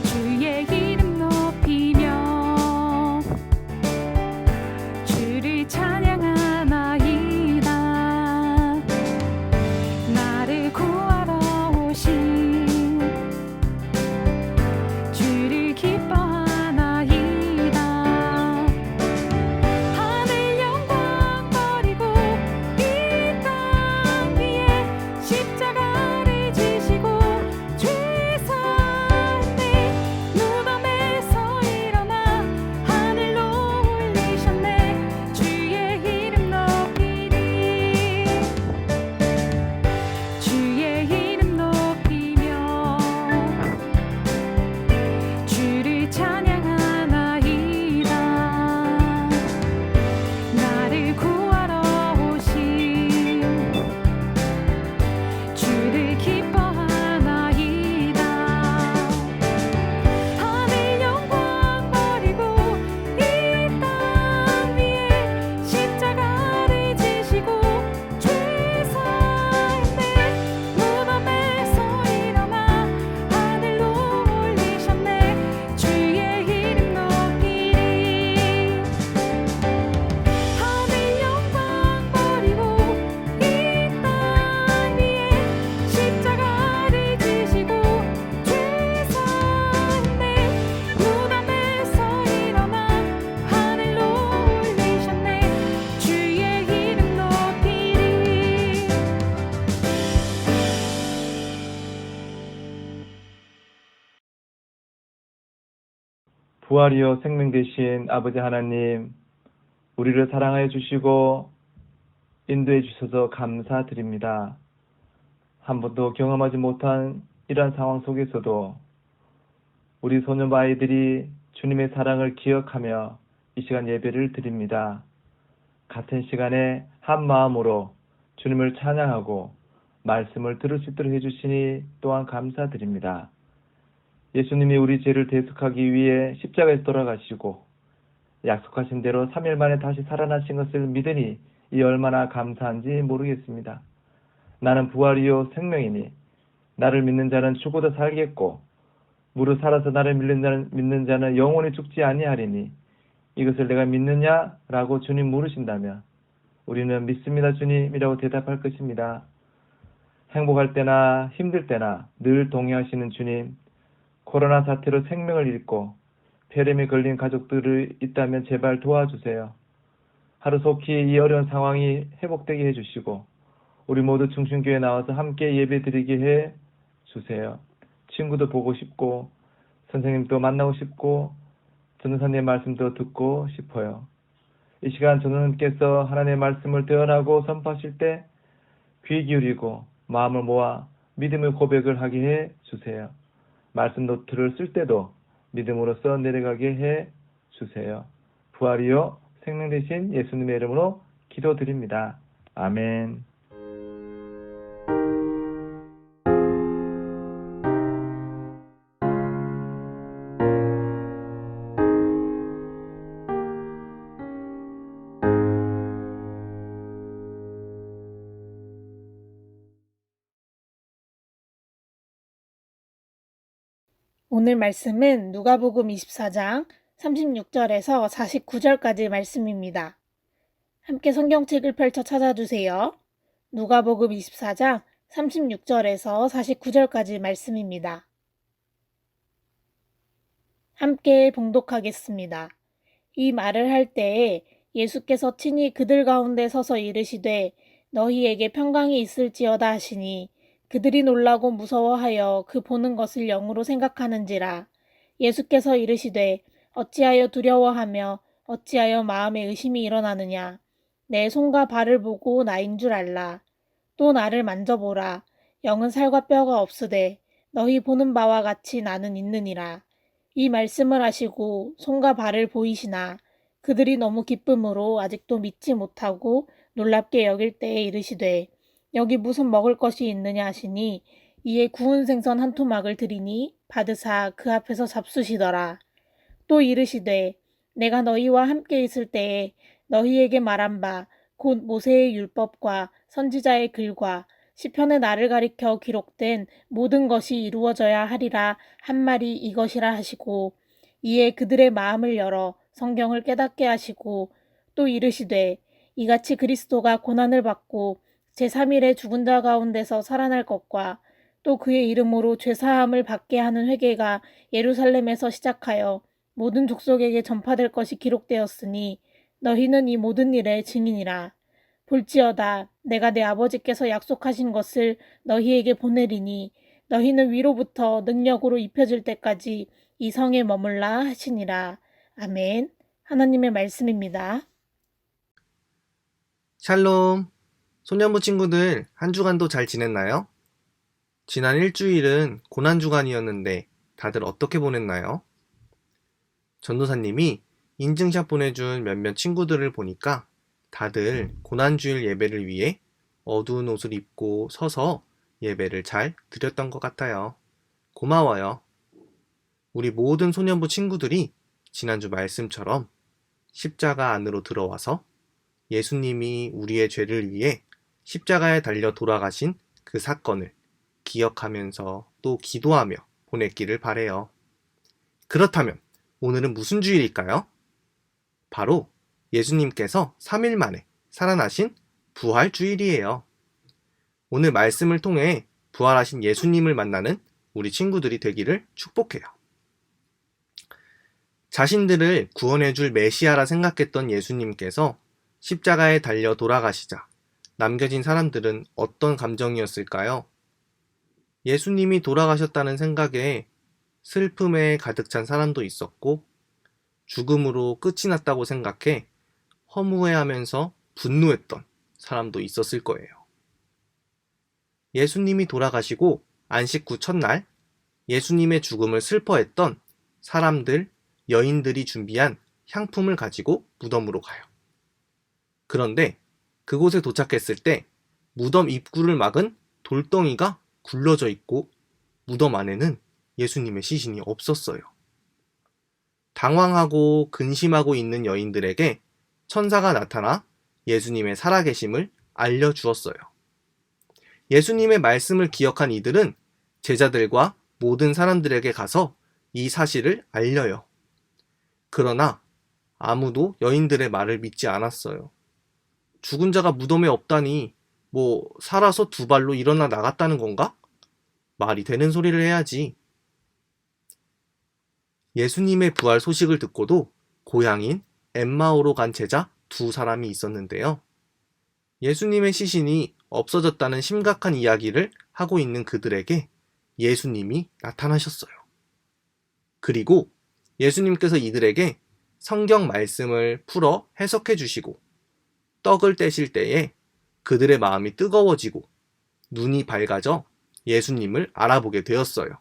주의 이름 높이며 주를 찬양하나이다. 나를 구하러 오신 주를 기뻐하나이다. 하늘 영광 버리고 이 땅 위에 십자가를 지시고 죄 사함에 무덤에서 일어나 하늘로 올리셨네. 주의 이름 높이리. 주의 이름 높이며 주를 찬양하나이다. 나를 구하러 오신 주를 기뻐하나이다. 하늘 영광 버리고 이 땅 위에 십자가를 지시고 죄 사함에 무덤에서 일어나 하늘로 올리셨네. 주의 이름 높이리. 하늘 영광 버리고 이 땅 위에 십자가를 지시고 죄 사함에 무덤에서 일어나 하늘로 올리셨네. 주의 이름 높이리. 부활이요 생명 되신 아버지 하나님, 우리를 사랑하여 주시고 인도해 주셔서 감사드립니다. 한 번도 경험하지 못한 이러한 상황 속에서도 우리 소년부 아이들이 주님의 사랑을 기억하며 이 시간 예배를 드립니다. 같은 시간에 한 마음으로 주님을 찬양하고 말씀을 들을 수 있도록 해주시니 또한 감사드립니다. 예수님이 우리 죄를 대속하기 위해 십자가에서 돌아가시고 약속하신 대로 3일 만에 다시 살아나신 것을 믿으니 이 얼마나 감사한지 모르겠습니다. 나는 부활이요 생명이니 나를 믿는 자는 죽어도 살겠고 무릇 살아서 나를 믿는 자는 영원히 죽지 아니하리니 이것을 내가 믿느냐라고 주님 물으신다면 우리는 믿습니다 주님이라고 대답할 것입니다. 행복할 때나 힘들 때나 늘 동행하시는 주님, 코로나 사태로 생명을 잃고 폐렴에 걸린 가족들이 있다면 제발 도와주세요. 하루속히 이 어려운 상황이 회복되게 해주시고 우리 모두 중심교회에 나와서 함께 예배드리게 해주세요. 친구도 보고 싶고 선생님도 만나고 싶고 전도사님의 말씀도 듣고 싶어요. 이 시간 전도사님께서 하나님의 말씀을 대언하고 선포하실 때 귀 기울이고 마음을 모아 믿음의 고백을 하게 해주세요. 말씀 노트를 쓸 때도 믿음으로 써 내려가게 해주세요. 부활이요 생명 되신 예수님의 이름으로 기도드립니다. 아멘. 오늘 말씀은 누가복음 24장 36절에서 49절까지 말씀입니다. 함께 성경책을 펼쳐 찾아주세요. 누가복음 24장 36절에서 49절까지 말씀입니다. 함께 봉독하겠습니다. 이 말을 할 때에 예수께서 친히 그들 가운데 서서 이르시되 너희에게 평강이 있을지어다 하시니 그들이 놀라고 무서워하여 그 보는 것을 영으로 생각하는지라. 예수께서 이르시되 어찌하여 두려워하며 어찌하여 마음에 의심이 일어나느냐. 내 손과 발을 보고 나인 줄 알라. 또 나를 만져보라. 영은 살과 뼈가 없으되 너희 보는 바와 같이 나는 있느니라. 이 말씀을 하시고 손과 발을 보이시나 그들이 너무 기쁨으로 아직도 믿지 못하고 놀랍게 여길 때에 이르시되 여기 무슨 먹을 것이 있느냐 하시니 이에 구운 생선 한 토막을 드리니 받으사 그 앞에서 잡수시더라. 또 이르시되 내가 너희와 함께 있을 때에 너희에게 말한 바 곧 모세의 율법과 선지자의 글과 시편의 나를 가리켜 기록된 모든 것이 이루어져야 하리라 한 말이 이것이라 하시고 이에 그들의 마음을 열어 성경을 깨닫게 하시고 또 이르시되 이같이 그리스도가 고난을 받고 제3일에 죽은 자 가운데서 살아날 것과 또 그의 이름으로 죄사함을 받게 하는 회개가 예루살렘에서 시작하여 모든 족속에게 전파될 것이 기록되었으니 너희는 이 모든 일의 증인이라. 볼지어다 내가 내 아버지께서 약속하신 것을 너희에게 보내리니 너희는 위로부터 능력으로 입혀질 때까지 이 성에 머물라 하시니라. 아멘. 하나님의 말씀입니다. 샬롬. 소년부 친구들, 한 주간도 잘 지냈나요? 지난 일주일은 고난주간이었는데 다들 어떻게 보냈나요? 전도사님이 인증샷 보내준 몇몇 친구들을 보니까 다들 고난주일 예배를 위해 어두운 옷을 입고 서서 예배를 잘 드렸던 것 같아요. 고마워요. 우리 모든 소년부 친구들이 지난주 말씀처럼 십자가 안으로 들어와서 예수님이 우리의 죄를 위해 십자가에 달려 돌아가신 그 사건을 기억하면서 또 기도하며 보냈기를 바래요. 그렇다면 오늘은 무슨 주일일까요? 바로 예수님께서 3일 만에 살아나신 부활 주일이에요. 오늘 말씀을 통해 부활하신 예수님을 만나는 우리 친구들이 되기를 축복해요. 자신들을 구원해줄 메시아라 생각했던 예수님께서 십자가에 달려 돌아가시자 남겨진 사람들은 어떤 감정이었을까요? 예수님이 돌아가셨다는 생각에 슬픔에 가득 찬 사람도 있었고 죽음으로 끝이 났다고 생각해 허무해하면서 분노했던 사람도 있었을 거예요. 예수님이 돌아가시고 안식 후 첫날 예수님의 죽음을 슬퍼했던 사람들, 여인들이 준비한 향품을 가지고 무덤으로 가요. 그런데 그곳에 도착했을 때 무덤 입구를 막은 돌덩이가 굴러져 있고 무덤 안에는 예수님의 시신이 없었어요. 당황하고 근심하고 있는 여인들에게 천사가 나타나 예수님의 살아계심을 알려주었어요. 예수님의 말씀을 기억한 이들은 제자들과 모든 사람들에게 가서 이 사실을 알려요. 그러나 아무도 여인들의 말을 믿지 않았어요. 죽은 자가 무덤에 없다니 살아서 두 발로 일어나 나갔다는 건가? 말이 되는 소리를 해야지. 예수님의 부활 소식을 듣고도 고향인 엠마오로 간 제자 두 사람이 있었는데요. 예수님의 시신이 없어졌다는 심각한 이야기를 하고 있는 그들에게 예수님이 나타나셨어요. 그리고 예수님께서 이들에게 성경 말씀을 풀어 해석해 주시고 떡을 떼실 때에 그들의 마음이 뜨거워지고 눈이 밝아져 예수님을 알아보게 되었어요.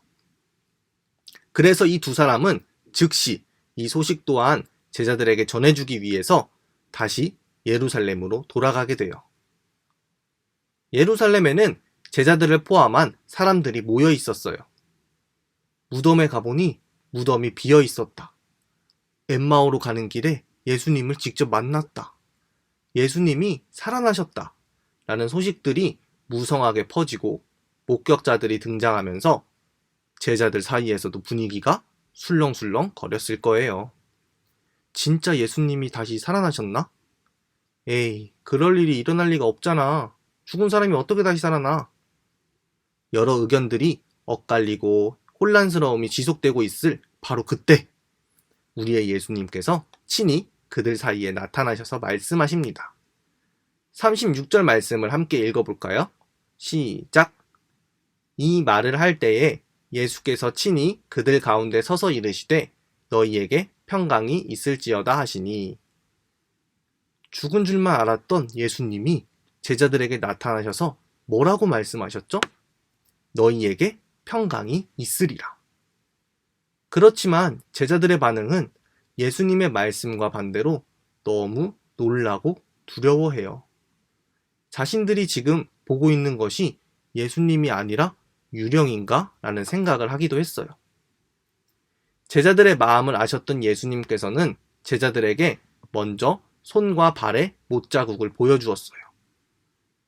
그래서 이 두 사람은 즉시 이 소식 또한 제자들에게 전해주기 위해서 다시 예루살렘으로 돌아가게 돼요. 예루살렘에는 제자들을 포함한 사람들이 모여 있었어요. 무덤에 가보니 무덤이 비어 있었다. 엠마오로 가는 길에 예수님을 직접 만났다. 예수님이 살아나셨다. 라는 소식들이 무성하게 퍼지고 목격자들이 등장하면서 제자들 사이에서도 분위기가 술렁술렁 거렸을 거예요. 진짜 예수님이 다시 살아나셨나? 에이, 그럴 일이 일어날 리가 없잖아. 죽은 사람이 어떻게 다시 살아나? 여러 의견들이 엇갈리고 혼란스러움이 지속되고 있을 바로 그때 우리의 예수님께서 친히 그들 사이에 나타나셔서 말씀하십니다. 36절 말씀을 함께 읽어볼까요? 시작! 이 말을 할 때에 예수께서 친히 그들 가운데 서서 이르시되 너희에게 평강이 있을지어다 하시니. 죽은 줄만 알았던 예수님이 제자들에게 나타나셔서 뭐라고 말씀하셨죠? 너희에게 평강이 있으리라. 그렇지만 제자들의 반응은 예수님의 말씀과 반대로 너무 놀라고 두려워해요. 자신들이 지금 보고 있는 것이 예수님이 아니라 유령인가? 라는 생각을 하기도 했어요. 제자들의 마음을 아셨던 예수님께서는 제자들에게 먼저 손과 발의 못자국을 보여주었어요.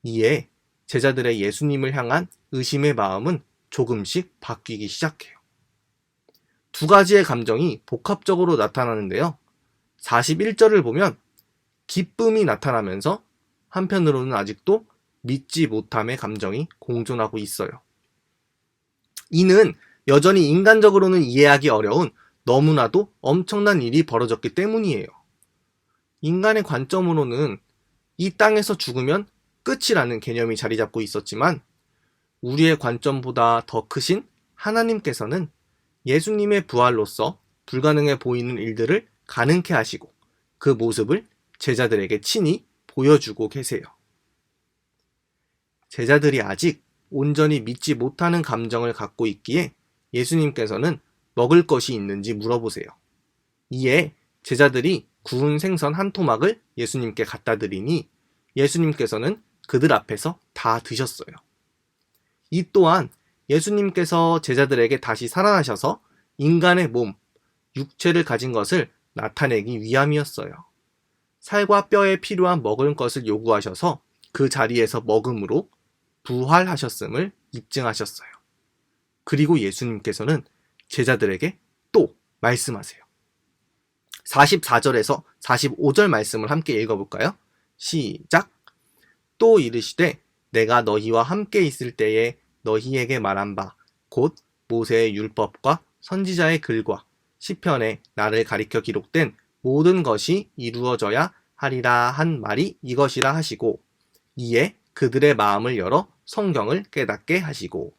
이에 제자들의 예수님을 향한 의심의 마음은 조금씩 바뀌기 시작해요. 두 가지의 감정이 복합적으로 나타나는데요. 41절을 보면 기쁨이 나타나면서 한편으로는 아직도 믿지 못함의 감정이 공존하고 있어요. 이는 여전히 인간적으로는 이해하기 어려운 너무나도 엄청난 일이 벌어졌기 때문이에요. 인간의 관점으로는 이 땅에서 죽으면 끝이라는 개념이 자리 잡고 있었지만 우리의 관점보다 더 크신 하나님께서는 예수님의 부활로서 불가능해 보이는 일들을 가능케 하시고 그 모습을 제자들에게 친히 보여주고 계세요. 제자들이 아직 온전히 믿지 못하는 감정을 갖고 있기에 예수님께서는 먹을 것이 있는지 물어보세요. 이에 제자들이 구운 생선 한 토막을 예수님께 갖다 드리니 예수님께서는 그들 앞에서 다 드셨어요. 이 또한 예수님께서 제자들에게 다시 살아나셔서 인간의 몸, 육체를 가진 것을 나타내기 위함이었어요. 살과 뼈에 필요한 먹을 것을 요구하셔서 그 자리에서 먹음으로 부활하셨음을 입증하셨어요. 그리고 예수님께서는 제자들에게 또 말씀하세요. 44절에서 45절 말씀을 함께 읽어볼까요? 시작! 또 이르시되 내가 너희와 함께 있을 때에 너희에게 말한 바 곧 모세의 율법과 선지자의 글과 시편에 나를 가리켜 기록된 모든 것이 이루어져야 하리라 한 말이 이것이라 하시고 이에 그들의 마음을 열어 성경을 깨닫게 하시고.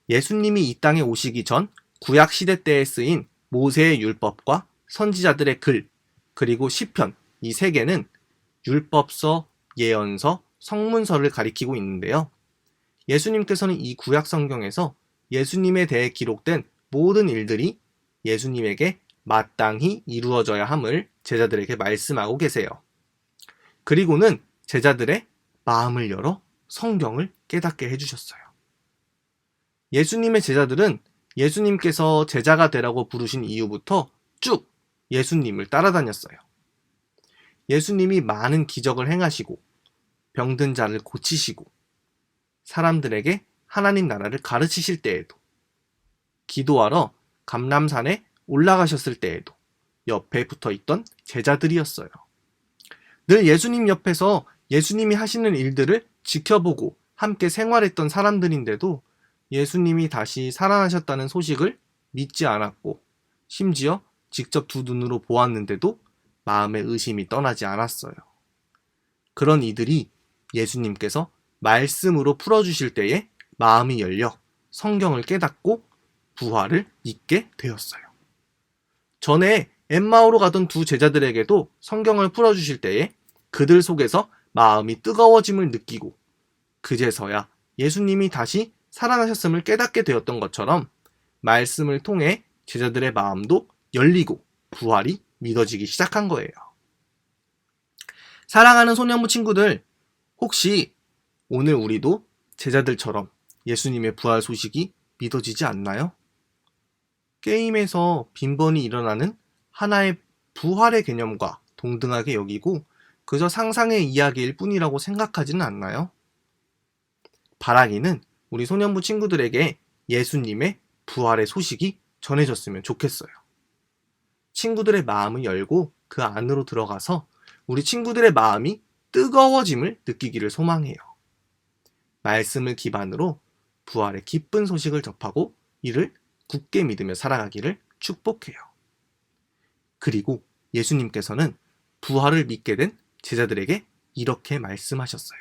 예수님이 이 땅에 오시기 전 구약 시대 때에 쓰인 모세의 율법과 선지자들의 글, 그리고 시편, 이 세 개는 율법서, 예언서, 성문서를 가리키고 있는데요. 예수님께서는 이 구약 성경에서 예수님에 대해 기록된 모든 일들이 예수님에게 마땅히 이루어져야 함을 제자들에게 말씀하고 계세요. 그리고는 제자들의 마음을 열어 성경을 깨닫게 해주셨어요. 예수님의 제자들은 예수님께서 제자가 되라고 부르신 이후부터 쭉 예수님을 따라다녔어요. 예수님이 많은 기적을 행하시고 병든 자를 고치시고 사람들에게 하나님 나라를 가르치실 때에도 기도하러 감람산에 올라가셨을 때에도 옆에 붙어있던 제자들이었어요. 늘 예수님 옆에서 예수님이 하시는 일들을 지켜보고 함께 생활했던 사람들인데도 예수님이 다시 살아나셨다는 소식을 믿지 않았고 심지어 직접 두 눈으로 보았는데도 마음의 의심이 떠나지 않았어요. 그런 이들이 예수님께서 말씀으로 풀어주실 때에 마음이 열려 성경을 깨닫고 부활을 믿게 되었어요. 전에 엠마오로 가던 두 제자들에게도 성경을 풀어주실 때에 그들 속에서 마음이 뜨거워짐을 느끼고 그제서야 예수님이 다시 살아나셨음을 깨닫게 되었던 것처럼 말씀을 통해 제자들의 마음도 열리고 부활이 믿어지기 시작한 거예요. 사랑하는 소년부 친구들, 혹시 오늘 우리도 제자들처럼 예수님의 부활 소식이 믿어지지 않나요? 게임에서 빈번히 일어나는 하나의 부활의 개념과 동등하게 여기고 그저 상상의 이야기일 뿐이라고 생각하지는 않나요? 바라기는 우리 소년부 친구들에게 예수님의 부활의 소식이 전해졌으면 좋겠어요. 친구들의 마음을 열고 그 안으로 들어가서 우리 친구들의 마음이 뜨거워짐을 느끼기를 소망해요. 말씀을 기반으로 부활의 기쁜 소식을 접하고 이를 굳게 믿으며 살아가기를 축복해요. 그리고 예수님께서는 부활을 믿게 된 제자들에게 이렇게 말씀하셨어요.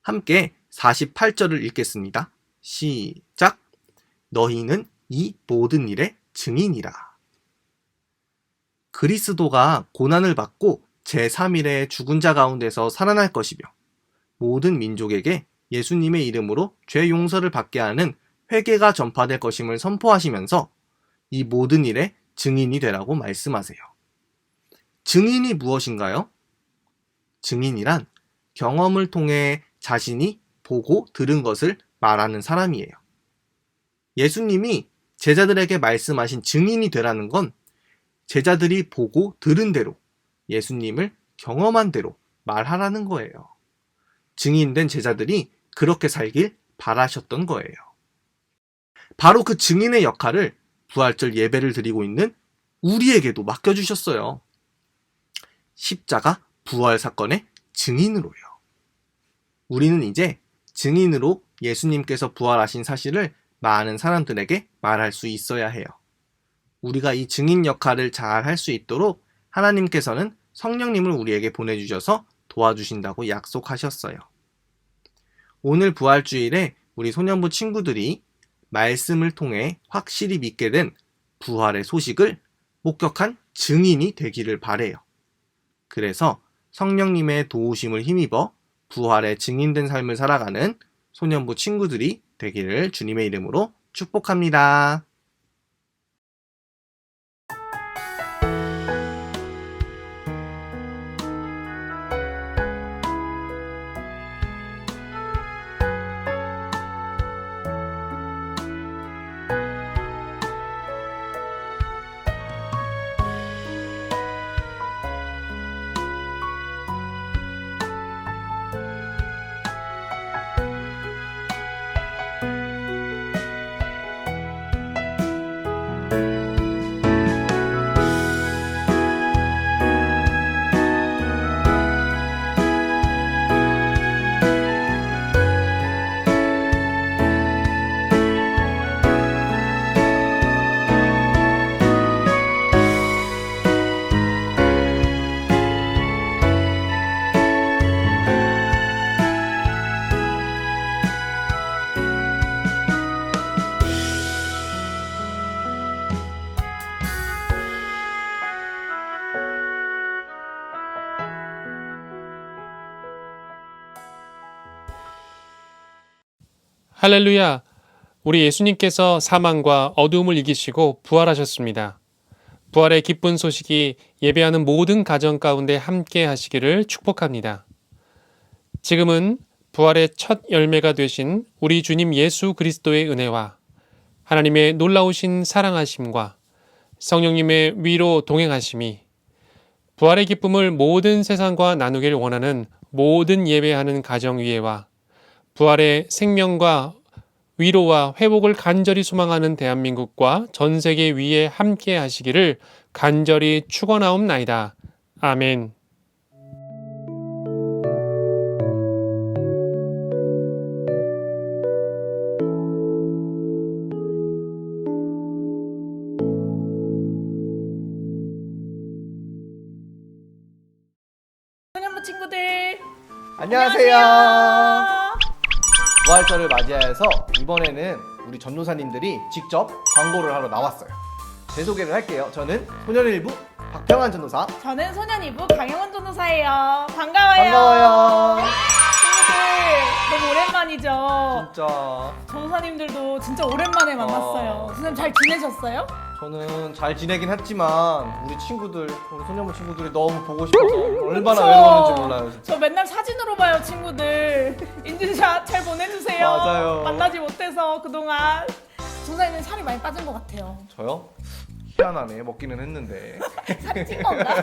함께 48절을 읽겠습니다. 시작! 너희는 이 모든 일의 증인이라. 그리스도가 고난을 받고 제3일에 죽은 자 가운데서 살아날 것이며 모든 민족에게 예수님의 이름으로 죄 용서를 받게 하는 회개가 전파될 것임을 선포하시면서 이 모든 일의 증인이 되라고 말씀하세요. 증인이 무엇인가요? 증인이란 경험을 통해 자신이 보고 들은 것을 말하는 사람이에요. 예수님이 제자들에게 말씀하신 증인이 되라는 건 제자들이 보고 들은 대로 예수님을 경험한 대로 말하라는 거예요. 증인된 제자들이 그렇게 살길 바라셨던 거예요. 바로 그 증인의 역할을 부활절 예배를 드리고 있는 우리에게도 맡겨주셨어요. 십자가 부활 사건의 증인으로요. 우리는 이제 증인으로 예수님께서 부활하신 사실을 많은 사람들에게 말할 수 있어야 해요. 우리가 이 증인 역할을 잘 할 수 있도록 하나님께서는 성령님을 우리에게 보내주셔서 도와주신다고 약속하셨어요. 오늘 부활주일에 우리 소년부 친구들이 말씀을 통해 확실히 믿게 된 부활의 소식을 목격한 증인이 되기를 바래요. 그래서 성령님의 도우심을 힘입어 부활의 증인된 삶을 살아가는 소년부 친구들이 되기를 주님의 이름으로 축복합니다. 할렐루야! 우리 예수님께서 사망과 어두움을 이기시고 부활하셨습니다. 부활의 기쁜 소식이 예배하는 모든 가정 가운데 함께 하시기를 축복합니다. 지금은 부활의 첫 열매가 되신 우리 주님 예수 그리스도의 은혜와 하나님의 놀라우신 사랑하심과 성령님의 위로 동행하심이 부활의 기쁨을 모든 세상과 나누길 원하는 모든 예배하는 가정 위에와 부활의 생명과 위로와 회복을 간절히 소망하는 대한민국과 전 세계 위에 함께 하시기를 간절히 축원하옵나이다. 아멘. 소년부 친구들 안녕하세요. 부활절을 맞이하여서 이번에는 우리 전도사님들이 직접 광고를 하러 나왔어요. 제 소개를 할게요. 저는 소년일부 박평환 전도사. 저는 소년이부 강영원 전도사예요. 반가워요. 반가워요. 친구들 너무 오랜만이죠. 진짜 전도사님들도 진짜 오랜만에 만났어요. 선생님 잘 지내셨어요? 저는 잘 지내긴 했지만 우리 친구들, 우리 소년부 친구들이 너무 보고 싶어서 얼마나 그쵸? 외로웠는지 몰라요. 진짜. 저 맨날 사진으로 봐요, 친구들. 인증샷 잘 보내주세요. 맞아요. 만나지 못해서 그동안. 전도사님은 살이 많이 빠진 것 같아요. 저요? 희한하네. 먹기는 했는데. 살이 찐 건가?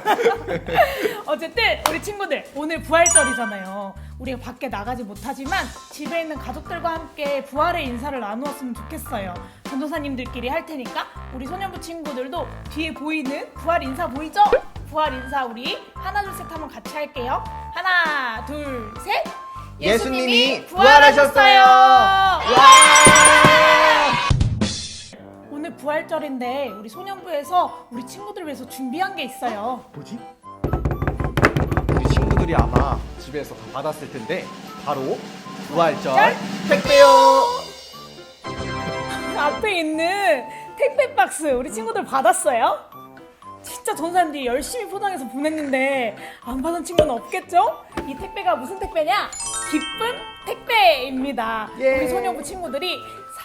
어쨌든 우리 친구들 오늘 부활절이잖아요. 우리가 밖에 나가지 못하지만 집에 있는 가족들과 함께 부활의 인사를 나누었으면 좋겠어요. 전도사님들끼리 할 테니까 우리 소년부 친구들도 뒤에 보이는 부활 인사 보이죠? 부활 인사 우리 하나 둘 셋 한번 같이 할게요. 하나 둘 셋. 예수님이 부활하셨어요. 오늘 부활절인데 우리 소년부에서 우리 친구들을 위해서 준비한 게 있어요. 뭐지? 우리 친구들이 아마 집에서 다 받았을 텐데 바로 부활절 택배요. 앞에 있는 택배 박스 우리 친구들 받았어요? 진짜 전사님들이 열심히 포장해서 보냈는데 안 받은 친구는 없겠죠? 이 택배가 무슨 택배냐? 기쁜 택배입니다. 예. 우리 소년부 친구들이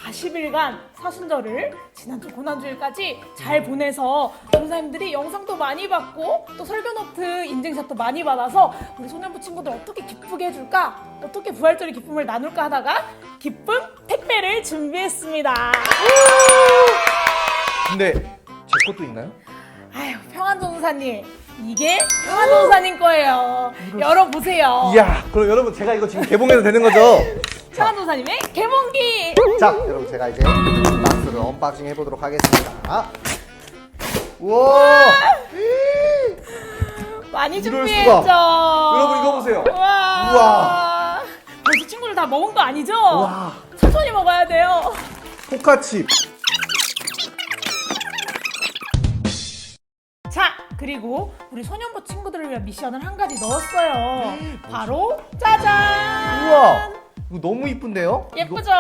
40일간 사순절을 지난주 고난주일까지 잘 보내서 전사님들이 영상도 많이 받고 또 설교노트 인증샷도 많이 받아서 우리 소년부 친구들 어떻게 기쁘게 해줄까? 어떻게 부활절의 기쁨을 나눌까 하다가 기쁨 택배를 준비했습니다. 근데 제 것도 있나요? 아유 평안 전도사님, 이게 평안 전도사님 거예요. 열어보세요. 이야, 그럼 여러분 제가 이거 지금 개봉해도 되는 거죠? 평안 전도사님의 개봉기. 자, 여러분 제가 이제 박스를 언박싱 해보도록 하겠습니다. 우와! 많이 이럴 준비했죠. 수가. 여러분 이거 보세요. 우와. 우와. 벌써 친구들 다 먹은 거 아니죠? 와, 천천히 먹어야 돼요. 포카칩. 자, 그리고 우리 소년부 친구들을 위한 미션을 한 가지 넣었어요. 바로 짜잔. 우와, 이거 너무 이쁜데요? 예쁘죠?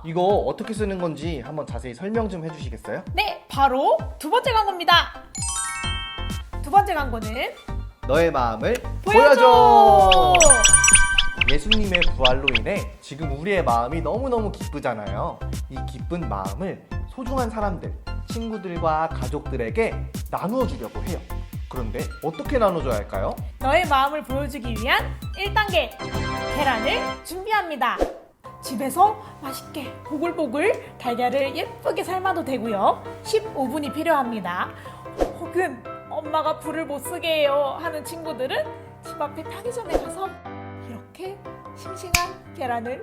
이거 어떻게 쓰는 건지 한번 자세히 설명 좀 해주시겠어요? 네, 바로 두 번째 광고입니다. 두 번째 광고는 너의 마음을 보여줘. 예수님의 부활로 인해 지금 우리의 마음이 너무너무 기쁘잖아요. 이 기쁜 마음을 소중한 사람들, 친구들과 가족들에게 나누어 주려고 해요. 그런데 어떻게 나눠줘야 할까요? 너의 마음을 보여주기 위한 1단계 계란을 준비합니다. 집에서 맛있게 보글보글 달걀을 예쁘게 삶아도 되고요. 15분이 필요합니다. 혹은 엄마가 불을 못 쓰게 해요 하는 친구들은 집 앞에 편의점에 가서 이렇게 싱싱한 계란을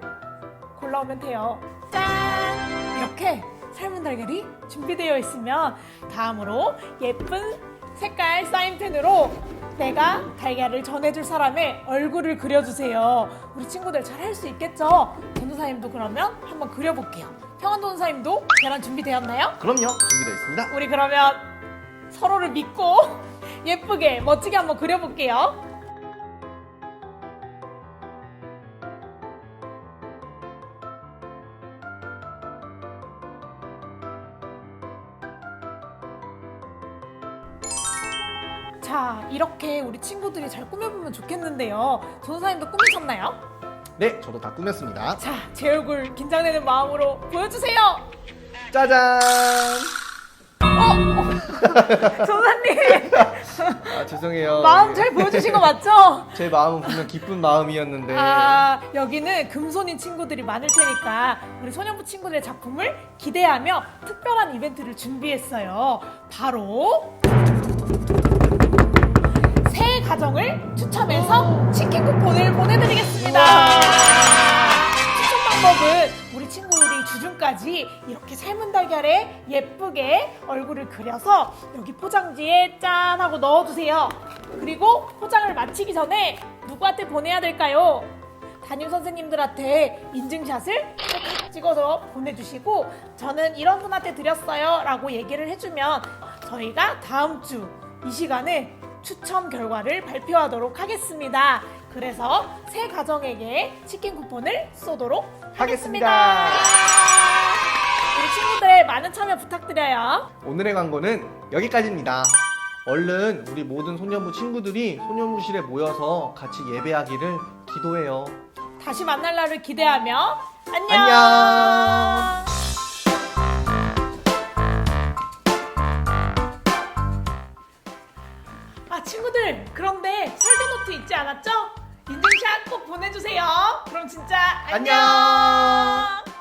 골라오면 돼요. 짠! 이렇게 삶은 달걀이 준비되어 있으면 다음으로 예쁜 색깔 사인펜으로 내가 달걀을 전해줄 사람의 얼굴을 그려주세요. 우리 친구들 잘 할 수 있겠죠? 전도사님도 그러면 한번 그려볼게요. 평안 전도사님도 계란 준비되었나요? 그럼요, 준비되어 있습니다. 우리 그러면 서로를 믿고 예쁘게 멋지게 한번 그려볼게요. 자, 이렇게 우리 친구들이 잘 꾸며보면 좋겠는데요. 전도사님도 꾸미셨나요? 네, 저도 다 꾸몄습니다. 자, 제 얼굴 긴장되는 마음으로 보여주세요. 짜잔! 전도사님 아, 죄송해요. 마음 잘 보여주신 거 맞죠? 제 마음은 분명 기쁜 마음이었는데. 아, 여기는 금손인 친구들이 많을 테니까 우리 소년부 친구들의 작품을 기대하며 특별한 이벤트를 준비했어요. 바로 새 가정을 추첨해서 치킨 쿠폰을 보내드리겠습니다. 추천 방법은 우리 친구들이 주중까지 이렇게 삶은 달걀에 예쁘게 얼굴을 그려서 여기 포장지에 짠 하고 넣어주세요. 그리고 포장을 마치기 전에 누구한테 보내야 될까요? 담임 선생님들한테 인증샷을 꼭 찍어서 보내주시고 저는 이런 분한테 드렸어요 라고 얘기를 해주면 저희가 다음 주 이 시간에 추첨 결과를 발표하도록 하겠습니다. 그래서 새 가정에게 치킨 쿠폰을 쏘도록 하겠습니다. 우리 친구들 많은 참여 부탁드려요. 오늘의 광고는 여기까지입니다. 얼른 우리 모든 소년부 친구들이 소년부실에 모여서 같이 예배하기를 기도해요. 다시 만날 날을 기대하며 안녕. 안녕. 아, 친구들, 그런데 설교 노트 잊지 않았죠? 인증샷 꼭 보내주세요. 그럼 진짜 안녕. 안녕.